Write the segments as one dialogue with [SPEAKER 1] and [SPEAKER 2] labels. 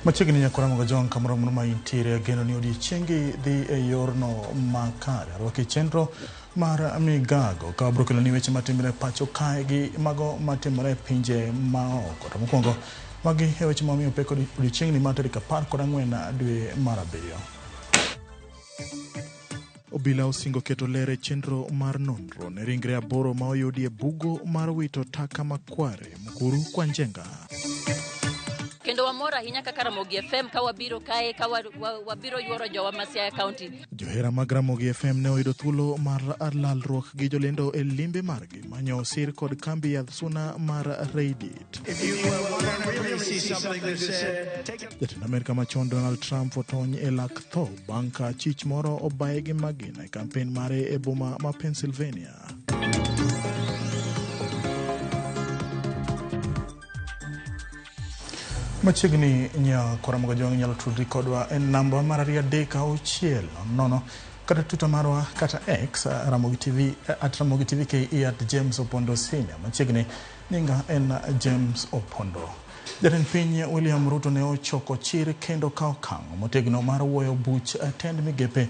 [SPEAKER 1] Machiegni nyakora mogo John kamoro ma intiere geno ni odiechiengi dhi e yorno makare. Arwaki chenro mar Migago ka bro kelo ni weche matimore pacho kae gi mago matimore pinje maoko. To mokwongo magi e weche mamiyo pek odiechiengni ma tarik 14 dwe mar abiriyo. Obila osingo keto lere chenro mar nonro ne ringre 8 ma oyudi e bugo mar wito taka makware Mukuru kwa Njenga.
[SPEAKER 2] Kendo wamora hinya kaka Ramogi FM ka wabiro kae ka wabiro yuoro jowa ma Siaya County.
[SPEAKER 1] Johera mag Ramogi FM ne oyudo thuolo mar lalruok gi jolendo e limbe margi manyo sir kod kambi yadh suna mar Reddit. Jatend Amerika machon Donald Trump otony e lak tho bang' ka chich moro obaye gi magina e kampen mare e boma ma Pennsylvania. Machiegni nyakora mogo John nyalo tudri kodwa en namba mar 360 kata Twitter marwa kata X Ramogi TV @Ramogi TV ke @James Opondo Senior. Machiegni ninga en James Opondo. Jatend piny William Ruto ne ochoko chir kendo kao kang' motegno mar wuoyo buch tend migepe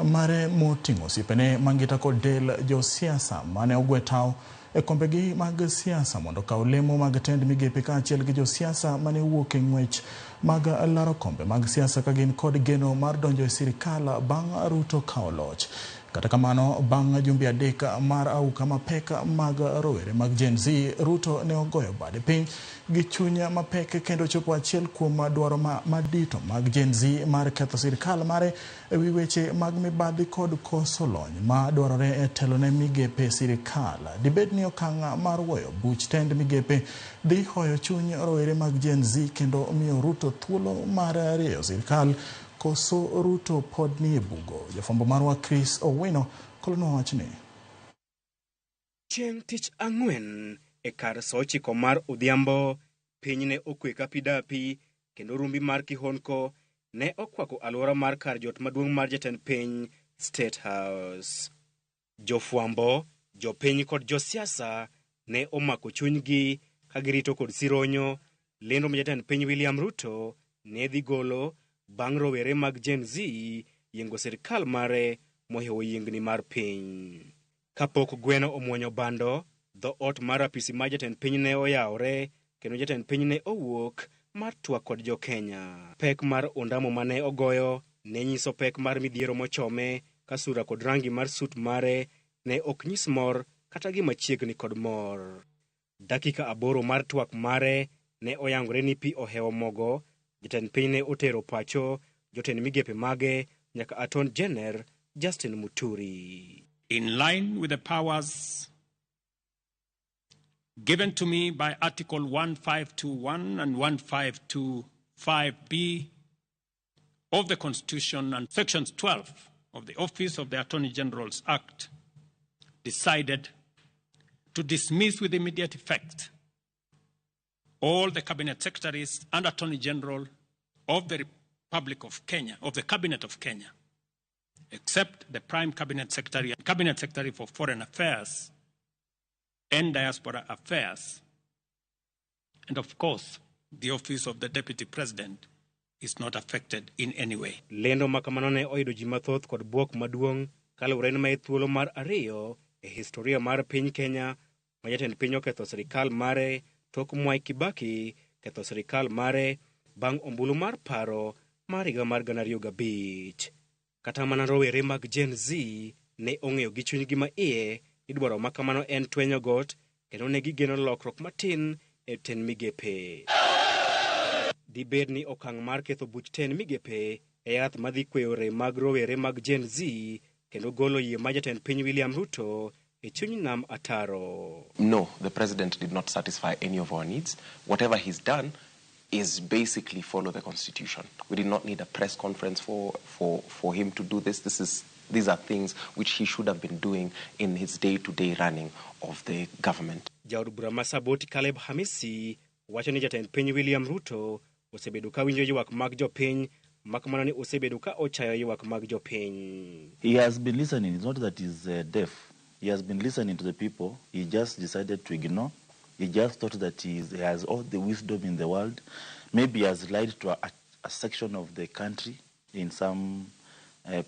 [SPEAKER 1] mare moting'o osipene mangita kod del josiasa mane ogwe tao e kombegi mag siasa mondo kaw lemo mag tend migepe kaachiel gi josiasa mane wuok e ng'wech mag laro kombe mag siasa ka gin kod geno mar donjo e sirikal bang' Ruto kawo loch. Kata kamano bang' jumbe 3 mar auka mapek mag rowere mag Gen Z, Ruto ne ogoyo bade piny gi chuny mapek kendo chopo achiel kuom dwaro madito mag Gen Z mar ketho sirikal mare e wi weche mag mibadhi kod koso lony ma dwarore e telo ne migepe sirikal. Dibed ni okang' mar wuoyo buch tend migepe dhi hoyo chuny rowere mag Gen Z kendo miyo Ruto thuolo mar rieyo sirikal, koso Ruto pod ni e bugo. Jafwambo marwa Chris Owino kolonwa wachni.
[SPEAKER 3] Chieng' tich ang'wen e kar saa 9 mar odhiambo, piny ne okwe ka pi dapi kendo rumbi mar kihonko ne okwako alwora mar kar jot maduong' mar jatend piny State House. Jofwambo, jopiny kod josiasa ne omako chunygi ka girito kod sironyo lendo ma jatend piny William Ruto ne dhi golo bang' rowere mag Gen Z yiengo sirikal mare mohewo yiengni mar piny. Kapok gweno omuonyo bando, dho ot mar apisi ma jatend piny ne oyawre kendo jatend piny ne owuok mar twak kod jo Kenya. Pek mar ondamo mane ogoyo ne nyiso pek mar midhiero mochome ka sura kod rangi mar sut mare ne ok nyis mor kata gima chiegni kod mor. Dakika 8 mar twak mare ne oyangore ni pi ohewo mogo. Jatend piny ne otero pacho jotend migepe mage nyaka Attorney General Justin Muturi.
[SPEAKER 4] In line with the powers given to me by Article 1521 and 1525B of the Constitution and Sections 12 of the Office of the Attorney General's Act, decided to dismiss with immediate effect all the Cabinet Secretaries and Attorney General of the Republic of Kenya, of the Cabinet of Kenya, except the Prime Cabinet Secretary and Cabinet Secretary for Foreign Affairs and Diaspora Affairs. And of course, the Office of the Deputy President is not affected in any way.
[SPEAKER 3] Lendo makamano ne oyudo ji mathoth kod buok maduong' kaluwore ni mae thuolo mar ariyo e historia mar piny Kenya ma jatend piny oketho sirikal mare tok Mwai Kibaki ketho sirikal mare bang' ombulu mar paro mar higa mar 2005. Kata mana rowere mag Gen Z ne ong'eyo gi chunygi ma iye ni dwaro makamano en twenyo got kendo ne gigeno lokruok matin e tend migepe. Dibed ni okang' mar ketho buch tend migepe e yath madhi kweyo rem mag rowere mag Gen Z kendo golo yie ma jatend piny William Ruto e chuny nam ataro.
[SPEAKER 5] No, the president did not satisfy any of our needs. Whatever he's done is basically follow the constitution. We did not need a press conference for him to do this. These are things which he should have been doing in his day-to-day running of the government.
[SPEAKER 3] Jaod bura Masaboti Caleb Hamisi wacho ni jatend piny William Ruto osebedo ka winjo ywak mag jopiny makamano ni osebedo ka ochayo ywak mag jopiny.
[SPEAKER 6] He has been listening. It's not that he's deaf. He has been listening to the people. He just decided to ignore. He just thought that he has all the wisdom in the world. Maybe he has lied to a a section of the country in some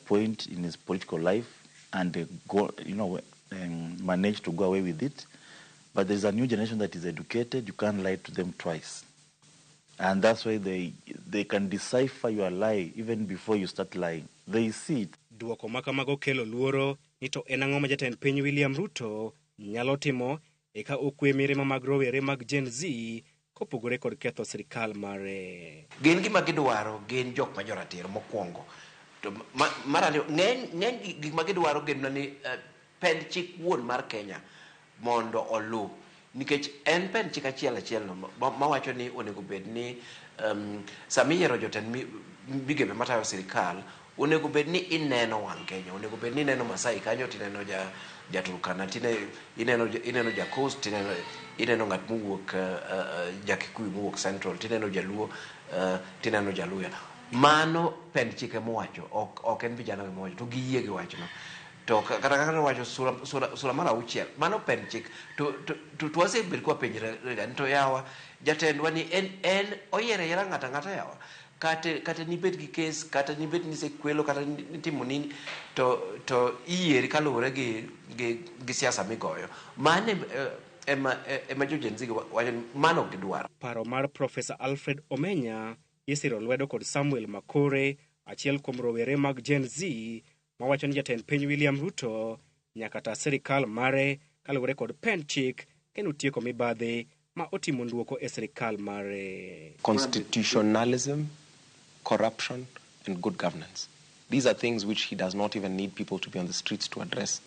[SPEAKER 6] point in his political life and manage to go away with it. But there's a new generation that is educated. You can't lie to them twice. And that's why they can decipher your lie even before you start lying. They see it.
[SPEAKER 3] Duoko makamago kelo luoro ni to en ang'o ma jatend piny William Ruto nyalo timo eka okwe mirima mag rowere mag Gen Z kopogore kod ketho sirikal mare.
[SPEAKER 7] Gin gima gidwaro gin jok ma joratiro mokwongo. To mar ariyo ng'eny gik ma gidwaro gin ni pend chik wuon mar Kenya mondo olu. Nikech en pen chik achiel no mawacho ni onego bed ni samiyiero jotend migepe matayo sirikal onego bed ni ineno wang' Kenya, onego bed ni ineno Masai kanyo, tineno Turkana, ineno Coast, ineno ng'at mowuok Kikuyu mowuok Central, tineno Jaluo, tineno Jaluya. Mano pen chike mowacho, ok en vijana mowacho, to giyie gi wachno. To kata wacho sura mara uchiel mano pen chik to wasebet kwa penjre to yawa jatendwa ni en oyiere yera ng'ata yawa kata ni bet gi kes kata ni bet ni sekwelo kata ni timo nini to iyieri kaluwore gi siasa migoyo mane ema jo Gen Z wacho mano gidwaro.
[SPEAKER 3] Paro mar Professor Alfred Omenya isiro lwedo kod Samuel Makore achiel kuom rowere mag Gen Z mawacho ni jatend piny William Ruto nyaka ta sirikal mare kaluwore kod pen chik kendo tieko mibadhi ma otimo nduoko e sirikal mare.
[SPEAKER 5] Constitutionalism, corruption, and good governance. These are things which he does not even need people to be on the streets to address.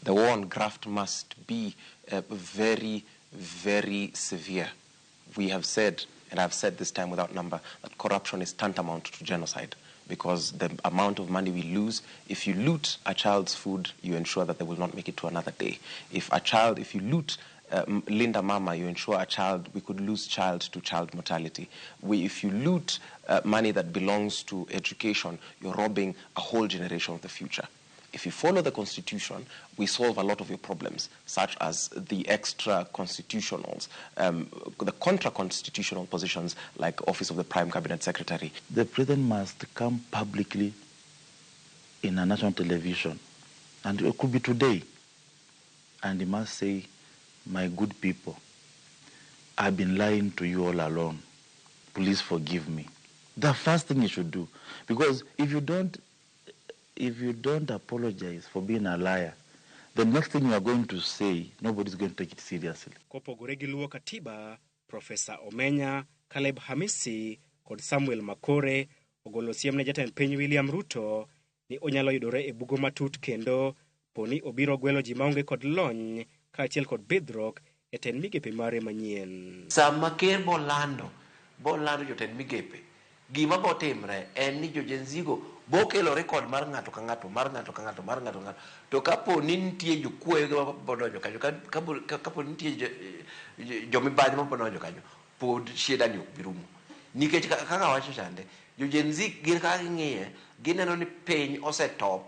[SPEAKER 5] The war on graft must be very, very severe. We have said, and I've said this time without number, that corruption is tantamount to genocide. Because the amount of money we lose, if you loot a child's food, you ensure that they will not make it to another day. If you loot Linda Mama, you ensure we could lose child to child mortality. If you loot money that belongs to education, you're robbing a whole generation of the future. If you follow the Constitution, we solve a lot of your problems, such as the extra-constitutionals, the contra-constitutional positions like Office of the Prime Cabinet Secretary.
[SPEAKER 6] The president must come publicly in a national television, and it could be today, and he must say, my good people, I've been lying to you all along. Please forgive me. The first thing you should do, because if you don't apologize for being a liar, the next thing you are going to say, nobody's going to take it seriously.
[SPEAKER 3] Kopogore gi luwo katiba, Professor Omenya, Caleb Hamisi, kod Samuel Makore ogolo siem ne jatend piny William Ruto ni onyalo yudore e bugo matut kendo poni obiro gwelo ji maonge kod lony kaachiel kod bidhruok e tend migepe mare manyien.
[SPEAKER 7] Sama ker bolando jotend migepe, gima botimre en ni jo Gen Z go bokelo rekod mar ng'ato ka ng'ato to kapo ni nitie jokwoyo ma bodonjo kanyo kapo nitie jomibadhi ma bodonjo kanyo pod shieda ni ok birumo nikech kaka wacho chande jo Gen Z gin kaka ging'iye gineno ni piny osetop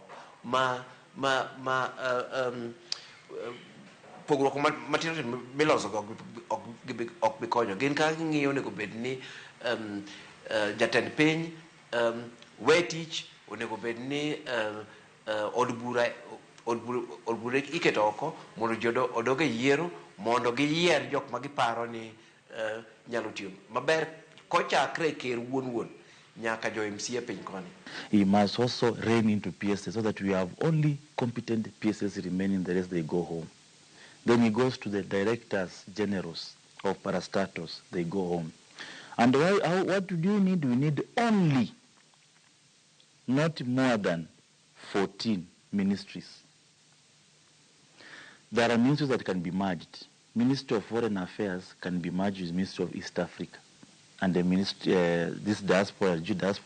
[SPEAKER 7] pogruok matiro miloso ok bi konyo. Gin kaka ging'iyo onego bed ni jatend piny we tich onego bed ni od bura iketo oko mondo jodo odog e yiero mondo giyier jok ma giparo ni nyalo tiyo maber kochakre ker wuon nyaka jo MCA piny koni.
[SPEAKER 6] He must also rein into PSS so that we have only competent PSS remaining, the rest they go home. Then he goes to the directors generals of parastatos, they go home. And what do you need? We need only not more than 14 ministries. There are ministries that can be merged. Ministry of Foreign Affairs can be merged with Ministry of East Africa. And the ministry, this diaspora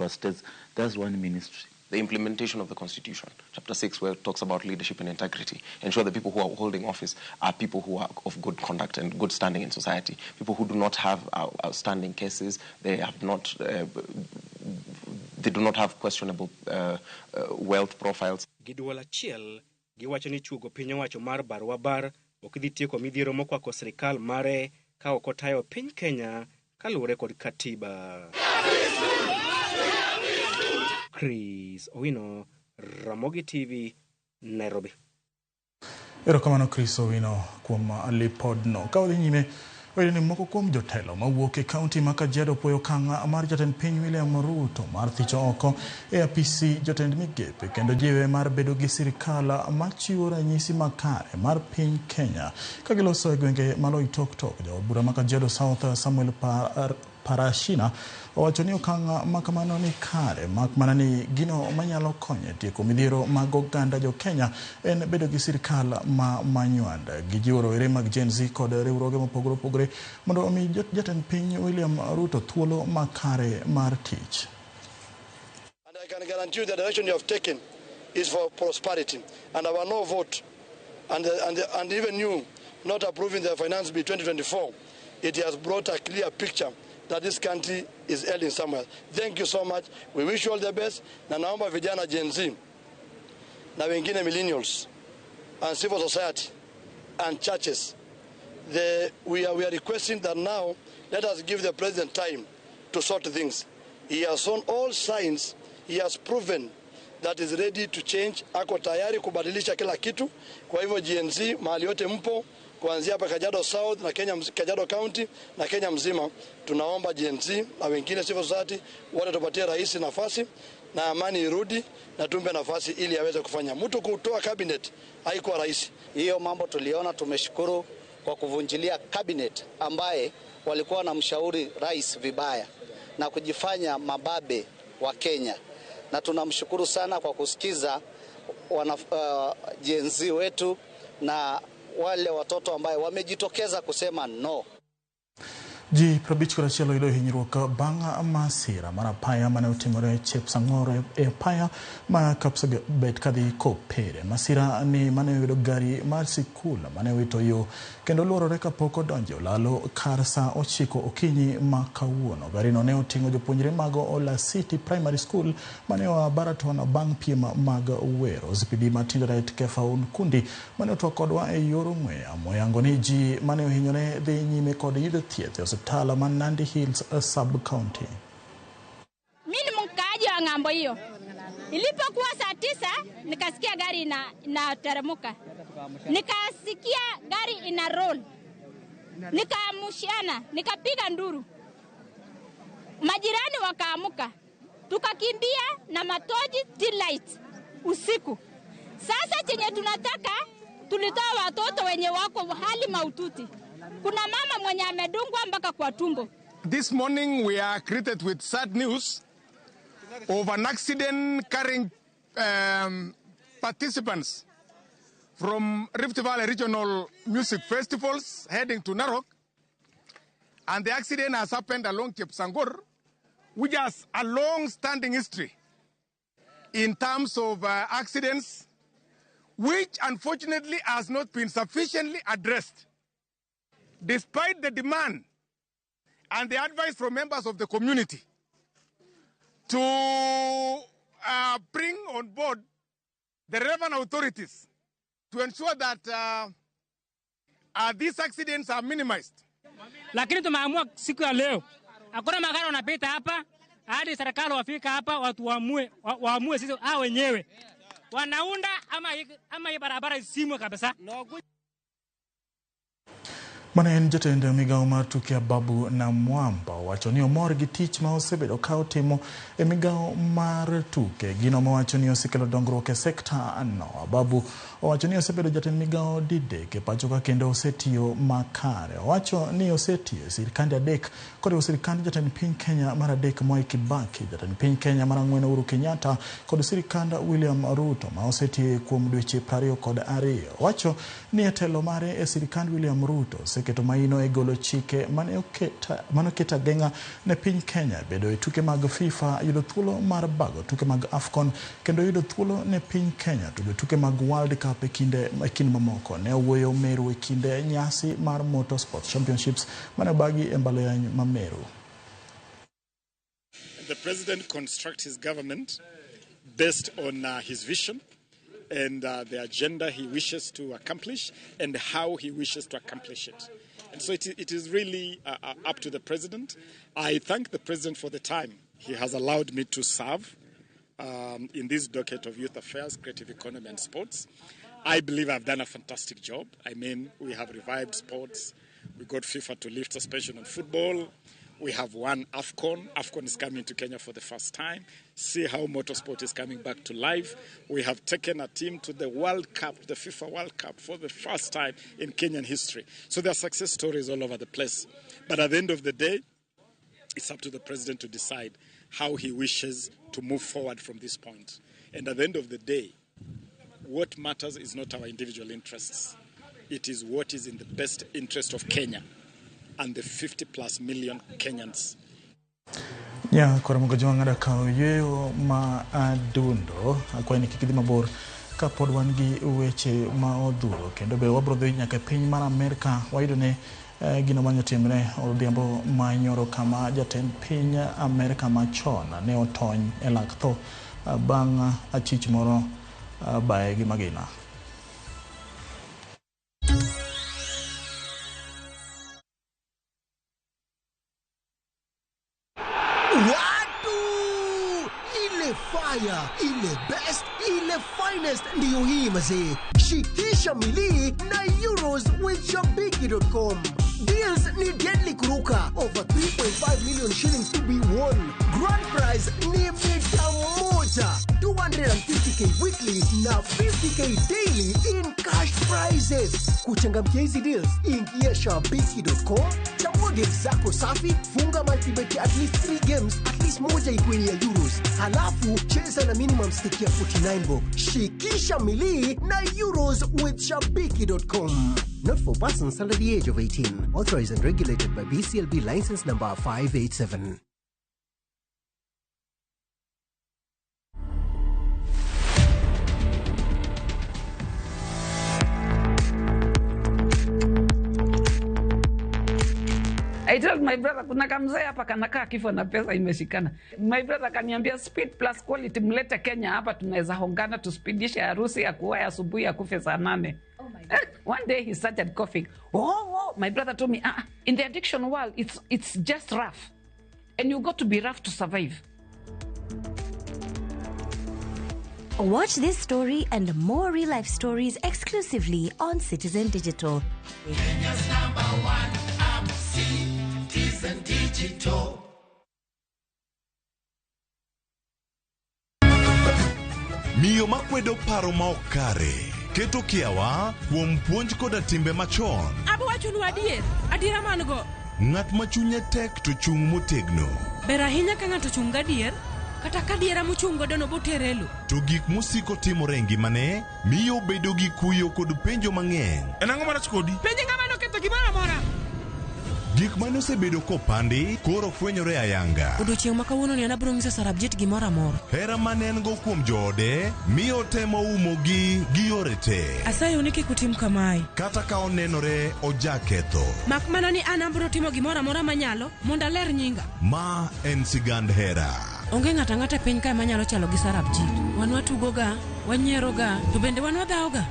[SPEAKER 6] states, that's one ministry.
[SPEAKER 5] The implementation of the Constitution, Chapter 6, where it talks about leadership and integrity. Ensure the people who are holding office are people who are of good conduct and good standing in society. People who do not have outstanding cases, they do not have questionable wealth profiles.
[SPEAKER 3] Giduola chiel, giwacho ni chugo piny owacho mar barwa bar okidhi tieko midhiero mokwako sirikal mare ka okotayo piny Kenya kaluwore kod katiba. Chris Owino, Ramogi TV, Nairobi.
[SPEAKER 1] Erokamano Chris Owino kuom lipodno. Ka wadhi nyime, wede ni moko kuom jotelo mawuok e kaunti ma Kajiado opoyo okang' mar jatend piny William Ruto mar thicho oko e apisi jotend migepe kendo jiwe mar bedo gi sirikal machiwo ranyisi makare mar piny Kenya. Ka giloso e gwenge Maloitoktok, jaod bura ma Kajiado South Samuel Parashina owacho ni okang' makamano ni kare mak mana ni gino manyalo konyo tieko midhiero mag oganda jo Kenya en bedo gi sirikal ma manywanda. Gijiwo rowere mag Gen Z kod riwruoge mopogore opogore mondo omi jatend piny William Ruto thuolo makare mar tich.
[SPEAKER 8] And I can guarantee you the direction you have taken is for prosperity. And our no vote and even you not approving the finance bill 2024, it has brought a clear picture that this country is heading somewhere. Thank you so much. We wish you all the best. Na naomba vijana Gen Z na wengine millennials and civil society and churches. We are requesting that now let us give the president time to sort things. He has shown all signs. He has proven that is ready to change. Ako tayari kubadilisha kila kitu. Kwa hivyo Gen Z mahali yote mpo kuanzia hapa Kajiado South na Kenya, Kajiado County na Kenya mzima, tunaomba Gen Z na wengine civil society wote tupatie rais nafasi na amani irudi na tumpe nafasi ili aweze kufanya. Mtu kutoa cabinet haikuwa rais.
[SPEAKER 9] Hiyo mambo tuliona, tumeshukuru kwa kuvunjilia cabinet ambaye walikuwa na mshauri rais vibaya na kujifanya mababe wa Kenya. Na tunamshukuru sana kwa kusikiza Gen Z wetu na wale watoto ambao wamejitokeza kusema no.
[SPEAKER 1] Ji probich kora chielo yudo hinyruok bang' masira mar apaya mane otimore Chepsang'or e apaya ma Kapsabet kadhi Kopere. Masira ni mane yudo gari mar sikul mane wito yo kendo luorore kapok odonjo lalo kar sa 9 okinyi ma kawuono. Gari no ne oting'o jopuonjre mag Ola City Primary School mane oa Baraton bang' piem mag wero. Zipidi Matindaret Kefaun Kundi mane otwa kodwa e yor ong'we yamo oyango ni ji mane ohinyore dhi nyime kod yudo thieth Talama Nandi Hills sub-county.
[SPEAKER 10] Mimi mkaaji wa ng'ambo hiyo. Ilipokuwa saa 9 nikasikia gari na teremuka. Nikasikia gari ina roll. Nikaamushiana, nikapiga nduru. Majirani wakaamuka. Tukakimbia na matoji till light usiku. Sasa chenye tunataka tulitoa watoto wenye wako hali maututi. Kuna mama mwenye amedungwa mpaka kwa tumbo.
[SPEAKER 11] This morning we are greeted with sad news of an accident carrying participants from Rift Valley Regional Music Festivals heading to Narok. And the accident has happened along Chepsang'or, which has a long-standing history in terms of accidents, which unfortunately has not been sufficiently addressed. Despite the demand and the advice from members of the community to bring on board the relevant authorities to ensure that these accidents are minimized.
[SPEAKER 12] Lakini tumeamua siku ya leo, hakuna magari wanapita hapa hadi serikali wafika hapa watu waamue sisi wenyewe. Wanaunda ama hii barabara isimwe kabisa.
[SPEAKER 1] Mane en jatend migawo mar tuke Babu na Mwamba wacho ni omor gi tich ma osebedo ka otimo e migawo mar tuke. Gino mowacho ni osekelo dongruok e sekta no. Babu owacho ni osebedo jatend migawo didek e pacho ka kendo osetiyo makare. Owacho ni osetiyo sirkande adek kod sirkand jatend piny Kenya mar adek Mwai Kibaki, jatend piny Kenya mar 4 Uhuru Kenyatta kod sirkand William Ruto ma osetiyo kuom dweche 22. Owacho ni telo mare e sirkand William Ruto keto maino e golo chike mane oketa genga ne piny Kenya bedo e tuke mag FIFA, yudo thuolo mar bago tuke mag AFCON kendo yudo thuolo ne piny Kenya tudo tuke mag World Cup e kinde mamoko. Ne owuoyo Meru e kinde nyasi mar Motorsport Championships mane bagi e mbalariany ma Meru.
[SPEAKER 13] The president constructs his government based on his vision and the agenda he wishes to accomplish and how he wishes to accomplish it. And so it is really up to the president. I thank the president for the time he has allowed me to serve in this docket of youth affairs, creative economy and sports. I believe I've done a fantastic job. I mean, we have revived sports. We got FIFA to lift suspension on football. We have won AFCON. AFCON is coming to Kenya for the first time. See how motorsport is coming back to life. We have taken a team to the World Cup, the FIFA World Cup, for the first time in Kenyan history. So there are success stories all over the place. But at the end of the day, it's up to the president to decide how he wishes to move forward from this point. And at the end of the day, what matters is not our individual interests. It is what is in the best interest of Kenya and the 50 plus million Kenyans.
[SPEAKER 1] Ya kwa Ramogi ngada kaoyo ma adundo kwa ni kikidi mabor ka pod wan gi weche ma odhuro kendo be wabro dhi nyaka piny mar Amerika wayudo ne gino manyo timre odhiambo manyoro kama jatend piny Amerika machon ne otony e lak tho bang' achich moro bae gi magina.
[SPEAKER 14] Fire, ile best, ile finest, ndiyo hii mazee. Shikisha mili na euros with shabiki.com. Deals ni deadly kuruka. Over 3.5 million shillings to be won. Grand prize ni mita moja. 250k weekly na 50k daily in cash prizes. Kuchangamkia hizi deals, ingia shabiki.com. Chagua games zako safi, funga multibeti at least 3 games, at least moja ikuwe ya euros. Halafu, cheza na minimum stake ya 49 bob. Shikisha mili na euros with shabiki.com. Not for persons under the age of 18. Authorized and regulated by BCLB license number 587.
[SPEAKER 15] I told my brother kuna kamzee hapa kanakaa kifo na pesa imeshikana. My brother kaniambia speed plus quality mlete Kenya hapa tunaweza hongana tuspidishe harusi ya kuoa asubuhi ya kufe saa 8. Oh my God. One day he started coughing. Oh, my brother told me, in the addiction world it's just rough. And you got to be rough to survive.
[SPEAKER 16] Watch this story and more real life stories exclusively on Citizen Digital.
[SPEAKER 14] Kenya's #1 app, Citizen Digital.
[SPEAKER 17] Miyo makwedo paro ma okare keto kiawa kuom puonj koda timbe machon.
[SPEAKER 18] Abo wachunu adiera mango.
[SPEAKER 17] Ng'at ma chunye tek to chung motegno.
[SPEAKER 18] Ber ahinya ka ng'ato chung gadier kata ka diera mochung godo no boterelo.
[SPEAKER 17] To gik musiko timore ngimane miyo bedo gi kuyo kod penjo mang'eny.
[SPEAKER 11] En ang'o marach kodi?
[SPEAKER 18] Penjo ng'ama noketho gimoro amora.
[SPEAKER 17] Gik mane osebedo kopandi koro fwenyore ayanga.
[SPEAKER 18] Odiochieng' ma kawuono ni anabro ng'iso Sarabjit gimoro amora.
[SPEAKER 17] Hera mane en go kuom joode miyo temo umogi gi yore te.
[SPEAKER 18] Asayo ni kik utim kamae.
[SPEAKER 17] Kata ka onenore ojaketho.
[SPEAKER 18] Mak mana ni an abro timo gimoro amora manyalo mondo aler nyinga.
[SPEAKER 17] Ma en sigand hera.
[SPEAKER 18] Onge ng'ata ng'ata piny kae manyalo chalo gi Sarabjit. Wan watugoga, wanyieroga, to bende wan wadhaoga.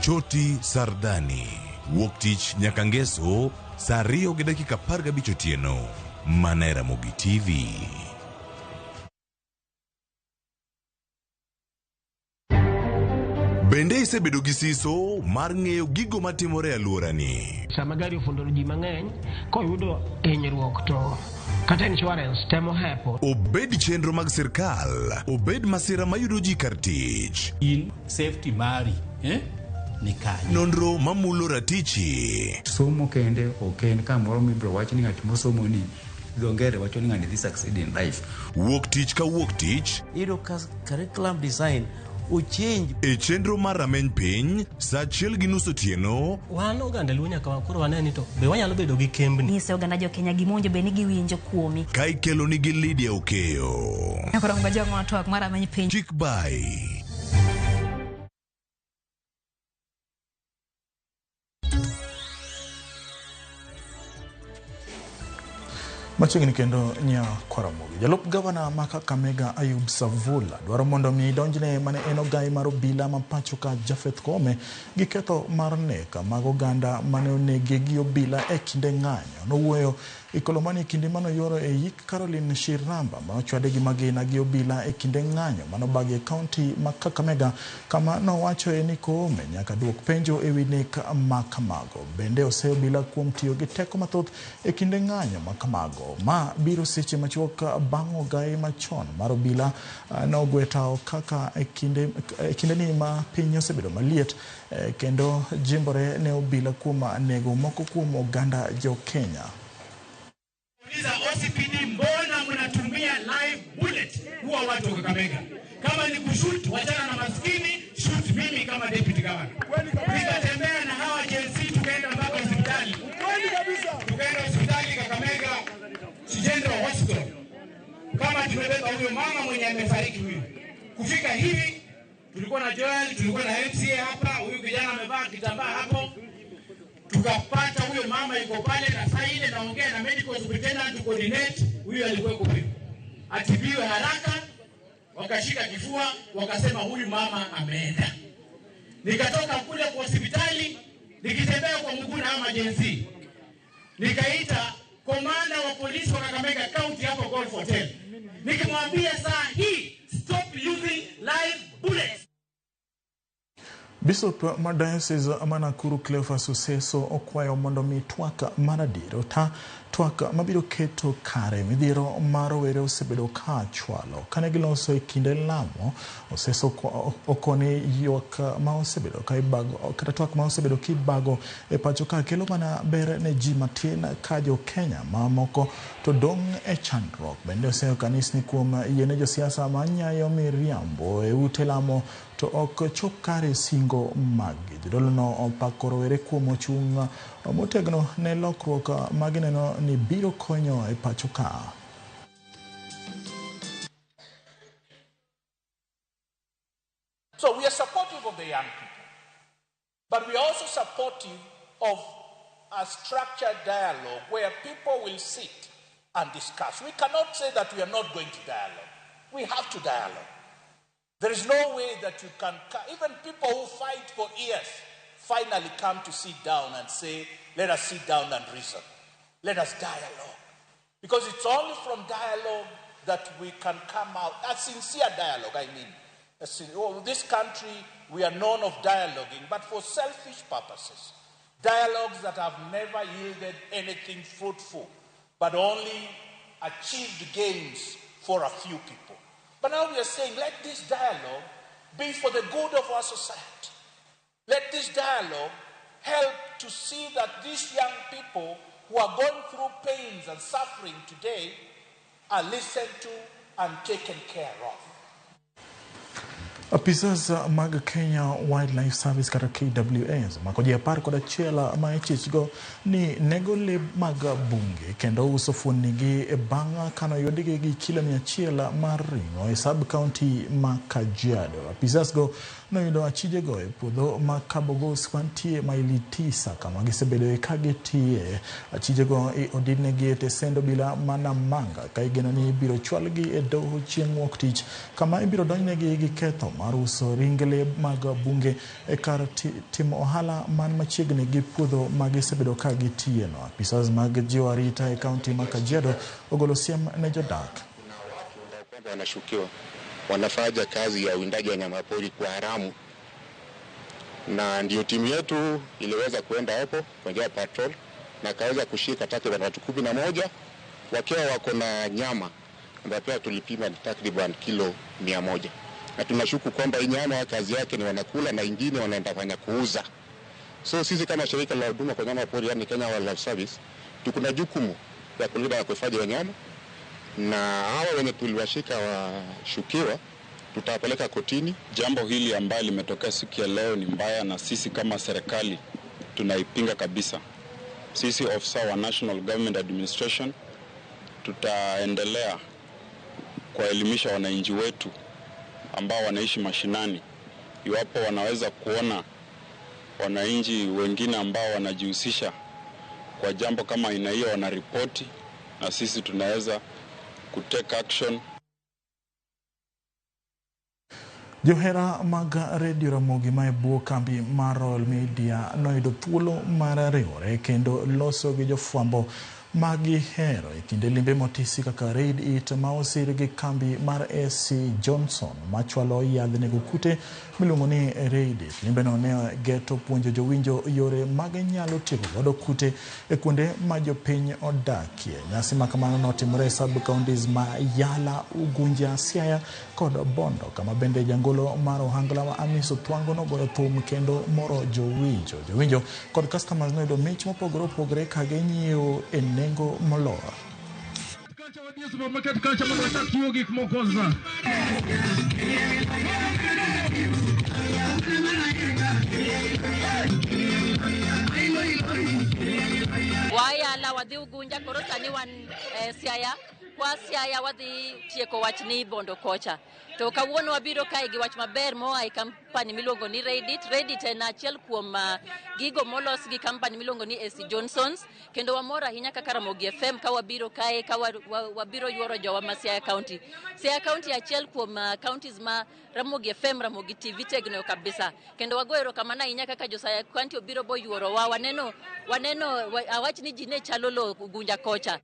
[SPEAKER 17] Choti Sardani. Wuok tich nyaka ngeso saa 2:15 otieno. Mana Ramogi TV. Bende isebedo gi siso mar ng'eyo gigo matimore alworani.
[SPEAKER 19] Sama gari ofundoro ji mang'eny, koyudo hinyruok to kata insurance temo hepo.
[SPEAKER 17] Obed chenro mag sirkal, obed masira mayudo ji kar tich.
[SPEAKER 20] In safety mari, ni kanyo.
[SPEAKER 17] Nonro mamulo ratichi.
[SPEAKER 21] Somo kende oken kamoro mibro wach ni ng'at mosomo ni dongere wacho ni ng'ani dhi succeed in life.
[SPEAKER 17] Wuok tich ka wuok tich.
[SPEAKER 20] Iro curriculum design uchenj.
[SPEAKER 17] E chenro mar rameny piny, saa 1:30 otieno.
[SPEAKER 20] Wan oganda luo nyaka wakoro waneni to be wanyalo bedo gi kembni.
[SPEAKER 16] Nyise oganda jo Kenya gimonjo be ni giwinjo kuomi.
[SPEAKER 17] Ka ikelo nigi Lydia Okeyo.
[SPEAKER 16] Nyakoro mga jogo matwak mar rameny piny.
[SPEAKER 17] Chik by
[SPEAKER 1] Machiegni kendo nya kwa Ramogi. Jalup gavana ma Kakamega Ayub Savula dwaro mondo mi donjne mane en ogai mar obila ma pacho ka Jafeth Kome gi ketho mar nek mag oganda mane onege gi obila e kinde ng'anyo. Nowuoyo ikolomani kinde mano yoro e yik Caroline Shiramba ma ochwade gi magina gi obila e kinde ng'anyo mano bagi e kaunti ma Kakamega kama nowacho ni Koome nyaka duok penjo e wi nek ma kamago. Bende oseobila kuom tiyo gi teko mathoth e kinde ng'anyo ma kamago ma biro seche machuok bang' ogai machon mar obila nogwetao kaka e kinde ni ma piny osebedo maliet kendo jimbore ne obila kuom nego moko kuom oganda jo Kenya.
[SPEAKER 2] Uliza OCPD, mbona mnatumia live bullet huwa watu wa Kakamega? Kama ni kushoot, wachana na maskini, shoot mimi kama deputy governor. Nikatembea na hawa JLC tukaenda mpaka hospitali. Tukaenda hospitali Kakamega, General Hospital. Kama tumebeba huyo mama mwenye amefariki huyo. Kufika hivi, tulikuwa na Joel, tulikuwa na MCA hapa, huyu kijana amevaa kitambaa hapo. Tukapata huyo mama yuko pale na saa ile naongea na medical superintendent to coordinate, huyo alikuwa huko. Atibiwe haraka, wakashika kifua, wakasema huyu mama ameenda. Nikatoka kule kwa hospitali, nikitembea kwa mguu na emergency. Nikaita komanda wa polisi wa Kakamega County hapo Golf Hotel. Nikimwambia saa hii stop using live bullets.
[SPEAKER 1] Bishop Madiocese Manakuru Cleophas Useso okwayo mondo mi twaka maradiro ta twaka mabiro keto kare midhiero mar were osebedo ka chwalo kane giloso e kinde lamo. Useso okone ywak ma osebedo ka ibago kata twak ma osebedo kibago e pacho ka kelo mana ber ne ji matin ka jo Kenya ma moko to dong e chandruok. Bende oseyo kanisni kuom yiene josiasa manyayo miriambo e ute lamo to ok chop kare singo magi. Jodolono opako rowere kuom ochung' motegno ne lokruok magineno ni biro konyo e pacho ka.
[SPEAKER 22] So we are supportive of the young people, but we are also supportive of a structured dialogue where people will sit and discuss. We cannot say that we are not going to dialogue. We have to dialogue. There is no way that you can, even people who fight for years, finally come to sit down and say, let us sit down and reason. Let us dialogue. Because it's only from dialogue that we can come out, a sincere dialogue, I mean. This country, we are known of dialoguing, but for selfish purposes. Dialogues that have never yielded anything fruitful, but only achieved gains for a few people. But now we are saying, let this dialogue be for the good of our society. Let this dialogue help to see that these young people who are going through pains and suffering today are listened to and taken care of.
[SPEAKER 1] Apisas mag Kenya Wildlife Service kata KWS makoji apar kod achiel ma ichichgo ni nego le mag bunge kendo uso fuonigi e bang' kano yudigi gi kilo 100 mar ring'o e sub county ma Kajiado. Apisas go noyudo achijego e puodho ma Kabogos mantie maili 9 kama gisebedo ka gitie. Achijego odinegi e tesendo bila mana manga ka igeno ni biro chwalgi e doho chieng' wuok tich kama ibiro donjnegi gi ketho mar uso ringle mag bunge e kar timo ohala man machiegni gi puodho ma gisebedo ka gitie no. Apisas mag jiwo arita e kaunti ma Kajiado ogolo siem ne jodak.
[SPEAKER 23] Wanashukiwa wanafanya kazi ya uwindaji wa wanyamapori kwa haramu, na ndio timu yetu iliweza kuenda hapo kwa njia ya patrol na kaweza kushika takriban watu 11 wakiwa wako na nyama ambayo pia tulipima takriban kilo 100, na tunashuku kwamba hii nyama kazi yake ni wanakula na ingine wanaenda kufanya kuuza. So sisi kama shirika la huduma kwa wanyamapori yani Kenya Wildlife Service tuko na jukumu ya kulinda na kuhifadhi wanyama, na hawa wenye tuliwashika washukiwa tutawapeleka kotini.
[SPEAKER 24] Jambo hili ambalo limetokea siku ya leo ni mbaya na sisi kama serikali tunaipinga kabisa. Sisi ofisa wa National Government Administration tutaendelea kuelimisha wananchi wetu ambao wanaishi mashinani, iwapo wanaweza kuona wananchi wengine ambao wanajihusisha kwa jambo kama aina hiyo wanaripoti, na sisi tunaweza kutake action.
[SPEAKER 1] Johera mag Radio Ramogi ma ebuo kambi mar Royal Media noyudo thuolo mar riwore kendo loso gi jofwambo magihero e kinde limbe motisi kaka raid it ma osir gi kambi mar AC Johnson machwalo yadh nego kute miluongo ni raid it. Limbe no ne geto puonjo jowinjo yore mag nyalo tieko godo kute e kuonde ma jopiny odakie. Nyasi ma kamano notimore e sub counties ma Yala, Ugunja, Siaya kod Bondo, kama bende jangolo mar ohangla ma Amiso Thwango nogoyo thum kendo moro jowinjo. Jowinjo kod customers noyudo mich mopogore opogore ka ginyiewo e nengo molor.
[SPEAKER 4] Wayala wadhi Ugunja koro sani wan Siaya. Kwa Siaya wadhi tieko wach ni Bondo kocha. To kawuono wabiro kae gi wach maber moa e company miluongo ni Reddit. Reddit en achiel kuom gigo molos gi company miluongo ni AC Johnsons. Kendo wamor ahinya kaka Ramogi FM ka wabiro kae ka wabiro yuoro jowa ma Siaya County. Siaya County achiel kuom counties ma Ramogi FM, Ramogi TV tegno kabisa. Kendo wagoero kamana ahinya kaka jo Siaya County obiro bo yuoro wa. Waneno awach ni ji ne chalo lo Ugunja kocha.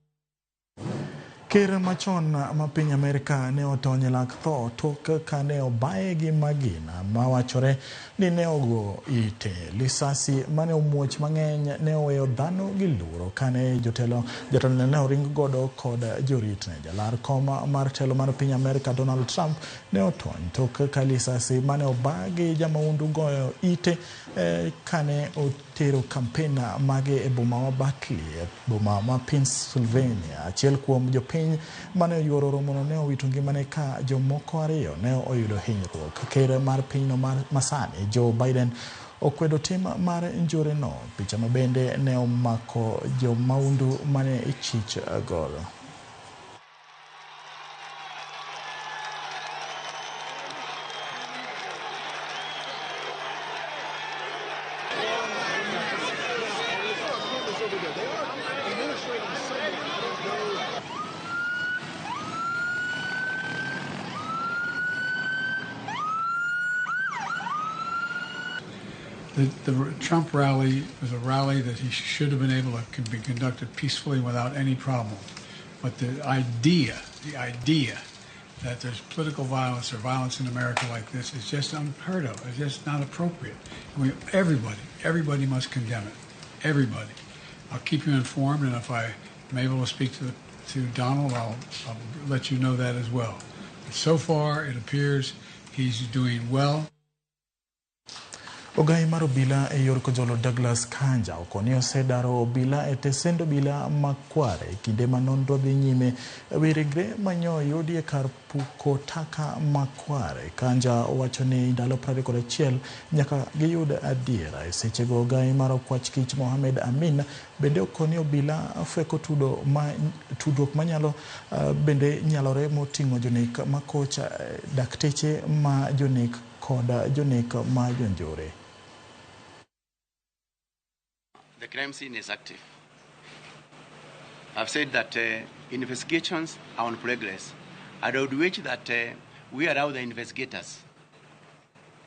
[SPEAKER 1] Ker machon ma piny Amerika ne otonye lak tho tok ka ne obaye gi magina mawachore ni ne ogo ite. Lisasi mane omuoch mang'eny ne oweyo dhano gi luoro kane jotelo ne oring godo kod joritne. Jalar kom mar telo mar piny Amerika Donald Trump ne otony tok ka lisasi mane oba gi jamaundu goyo ite kane otero kampena mage e boma wa Berkeley, boma ma Pennsylvania. Achiel kuom jopiny mane oyuoro romono ne owito ngimane ka jomoko ariyo ne oyudo hinyruok. Ker mar pinyno masani Joe Biden okwedo tim mar njore no. Picha mabende ne omako jomaundu mane ichich godo.
[SPEAKER 5] The Trump rally was a rally that he should have been able to be conducted peacefully without any problem. But the idea that there's political violence or violence in America like this is just unheard of. It's just not appropriate. Everybody must condemn it. Everybody. I'll keep you informed, and if I'm able to speak to Donald, I'll let you know that as well. But so far, it appears he's doing well.
[SPEAKER 1] Ogai mar obila e yor kojolo Douglas Kanja okoni osedaro obila e tesendo obila makware kinde manonro dhi nyime wirigre manyo yudi e kar puko taka makware. Kanja owacho ni ndalo 21 nyaka giyud adiera. E sechego ogai mar okwach kich Mohamed Amin bende okoni obila fweko tudruok manyalo bende nyalore moting'o jonek makocha dakteche ma jonek koda jonek ma jonjore.
[SPEAKER 6] The crime scene is active. I've said that investigations are on progress. I would wish that we allow the investigators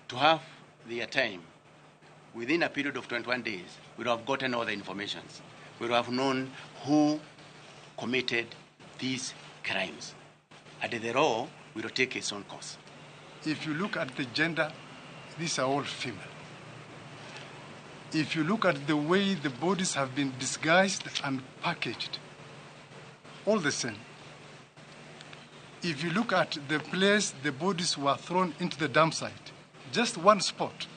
[SPEAKER 6] to have their time. Within a period of 21 days, we would have gotten all the information. We would have known who committed these crimes. And the law will take its own course.
[SPEAKER 7] If you look at the gender, these are all female. If you look at the way the bodies have been disguised and packaged, all the same. If you look at the place the bodies were thrown into the dump site, just one spot,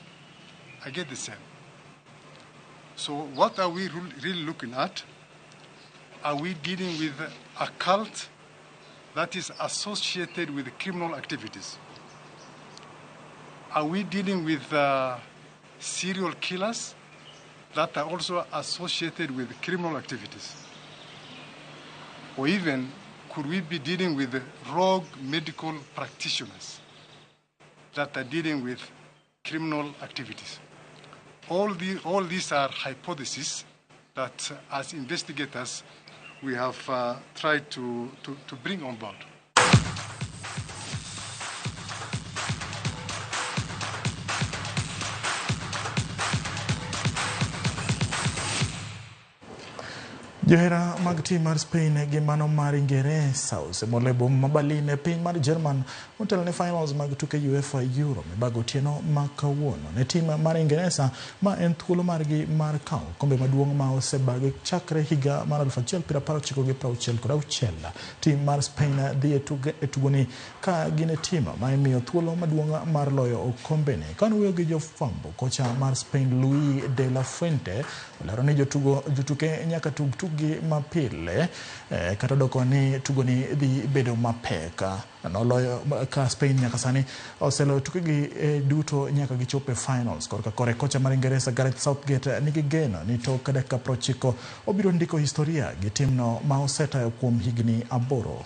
[SPEAKER 7] I get the same. So what are we really looking at? Are we dealing with a cult that is associated with criminal activities? Are we dealing with serial killers that are also associated with criminal activities? Or even, could we be dealing with rogue medical practitioners that are dealing with criminal activities? All these are hypotheses that, as investigators, we have tried to bring on board.
[SPEAKER 1] Johera mag tim mar Spain gi mano mar Ingeresa osemolebo mabalin e piny mar German motelo ne finals mag tuke UEFA Euro mibago otieno ma kawuono ne tim mar Ingeresa ma en thuolo margi mar kawo kombe maduong' ma osebagi chakre higa mar 1966. Tim mar Spain dhi e tugoni ka gin e tim ma imiyo thuolo maduong' mar loyo okombeni. Kanuoyo gi jofwambo, kocha mar Spain Luis de la Fuente olero ni jotuke nyaka tugi mapile kata doko ni tugoni dhi bedo mapek. Noloyo ka Spain nyaka sani oseloyo tukegi duto nyaka gichope finals. Kore kocha mar Ingeresa Gareth Southgate nigi geno ni tok dakika 90 obiro ndiko historia gi timno ma osetayo kuom higni 8.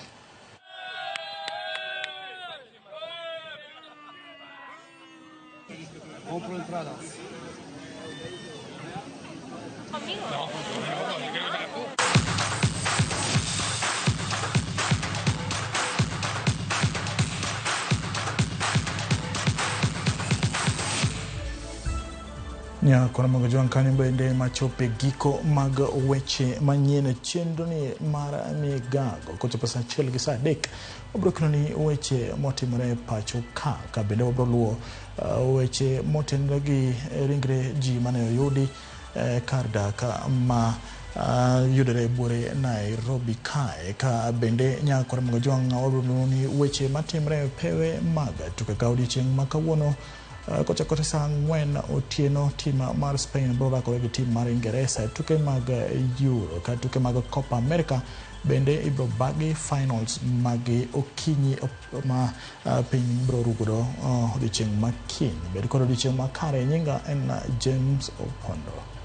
[SPEAKER 1] Ramogi kanyo bende machope giko mag weche manyien chenro ni mar Migago kochopo saa 1 gi saa 3 obiro kelo ni weche motimore pacho ka bende obiro luwo weche motenore gi ringre ji mane oyudi kar dak ma yudore buore Nairobi kae ka bende Ramogi obiro ni weche matimore pewe mag tuke ka odiochieng' ma kawuono kocha saa 4 otieno tim mar Spain biro rakore gi tim mar Ingeresa tuke mag Euro ka tuke mag Copa America bende ibiro bagi finals mag okinyi ma piny biro rugodo odiochieng' makiny. Bed kod odiochieng' makare. Nyinga en James Opondo.